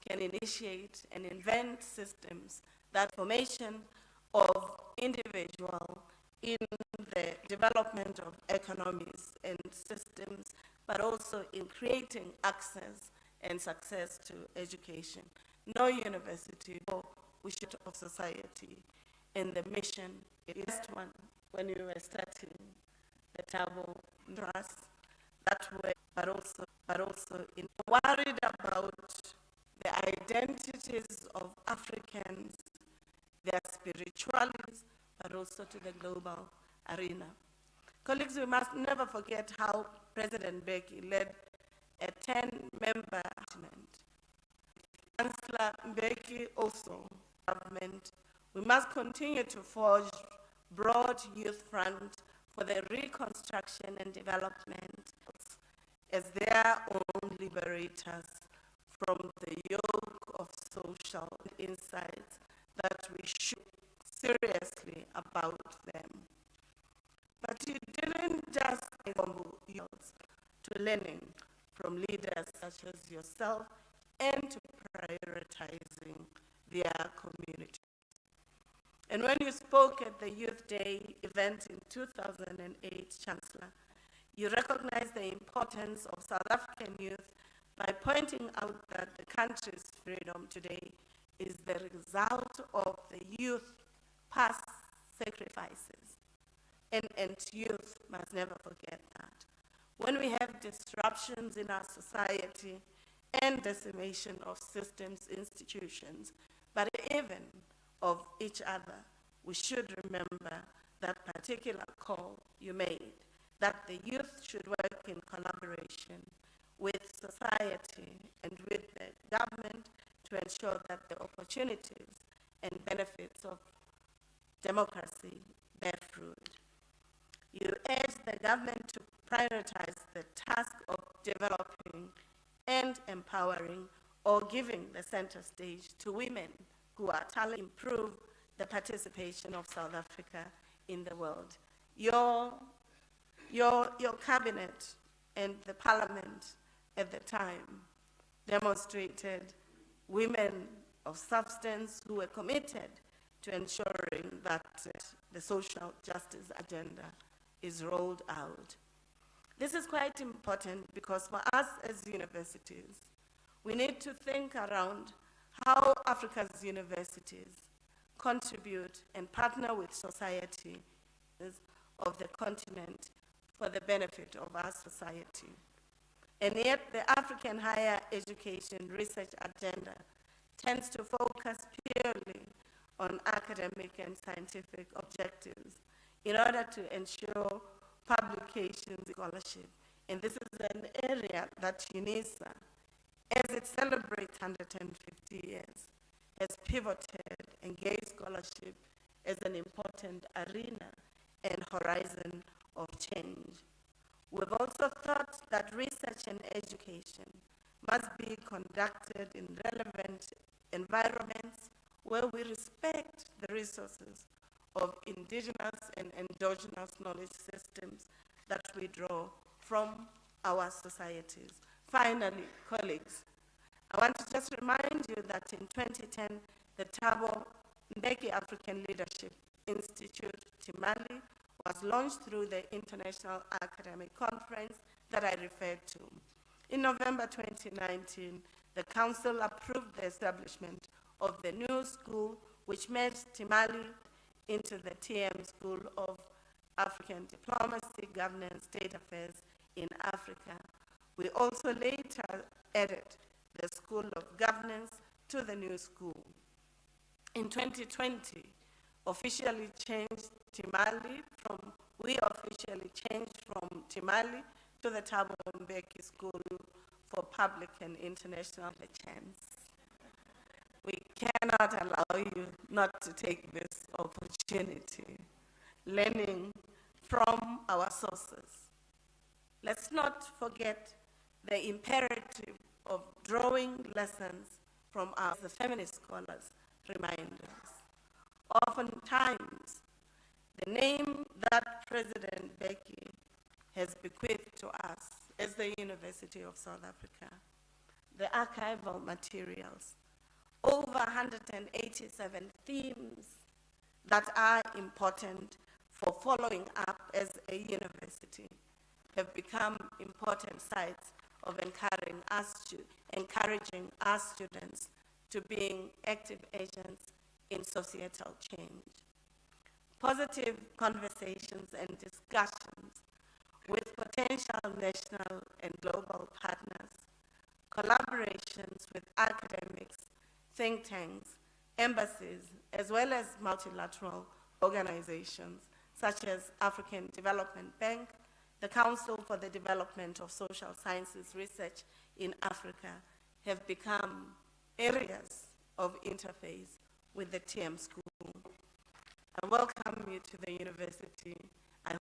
can initiate and invent systems that formation of individual in the development of economies and systems, but also in creating access and success to education. No university, no wish of society, and the mission, it is one when we were starting the Tabo Trust, that way, but also in worried about the identities of Africans, their spiritualities, but also to the global arena. Colleagues, we must never forget how President Mbeki led a 10-member government. Chancellor Mbeki also government. We must continue to forge broad youth front for the reconstruction and development as their own liberators from the yoke of social insights that we should seriously about them. But you didn't just yields to learning from leaders such as yourself and to prioritizing their community. And when you spoke at the Youth Day event in 2008, Chancellor, you recognized the importance of South African youth by pointing out that the country's freedom today is the result of the youth past sacrifices. And youth must never forget that. When we have disruptions in our society and decimation of systems, institutions, but even of each other, we should remember that particular call you made, that the youth should work in collaboration with society and with the government to ensure that the opportunities and benefits of democracy bear fruit. You urge the government to prioritize the task of developing and empowering or giving the center stage to women who are talented, improve the participation of South Africa in the world. Your cabinet and the parliament at the time demonstrated women of substance who were committed to ensuring that the social justice agenda is rolled out. This is quite important because for us as universities, we need to think around how Africa's universities contribute and partner with society of the continent for the benefit of our society. And yet the African higher education research agenda tends to focus purely on academic and scientific objectives in order to ensure publications scholarship. And this is an area that UNISA, as it celebrates 150 years, has pivoted and gave scholarship as an important arena and horizon of change. We've also thought that research and education must be conducted in relevant environments where we respect the resources of indigenous and endogenous knowledge systems that we draw from our societies. Finally, colleagues, I want to just remind you that in 2010, the Thabo Mbeki African Leadership Institute, Timali, was launched through the International Academic Conference that I referred to. In November 2019, the Council approved the establishment of the new school, which made Timali into the TM School of African Diplomacy, Governance, State Affairs in Africa. We also later added the School of Governance to the new school. In 2020, we officially changed from Timali to the Thabo Mbeki School for Public and International Relations. We cannot allow you not to take this opportunity, learning from our sources. Let's not forget the imperative of drawing lessons from our, the feminist scholars remind us. Oftentimes, the name that President Mbeki has bequeathed to us as the University of South Africa the archival materials, over 187 themes that are important for following up as a university have become important sites of encouraging our students to being active agents in societal change. Positive conversations and discussions with potential national and global partners, collaborations with academics, think tanks, embassies, as well as multilateral organizations such as African Development Bank, the Council for the Development of Social Sciences Research in Africa, have become areas of interface with the TM School. I welcome you to the university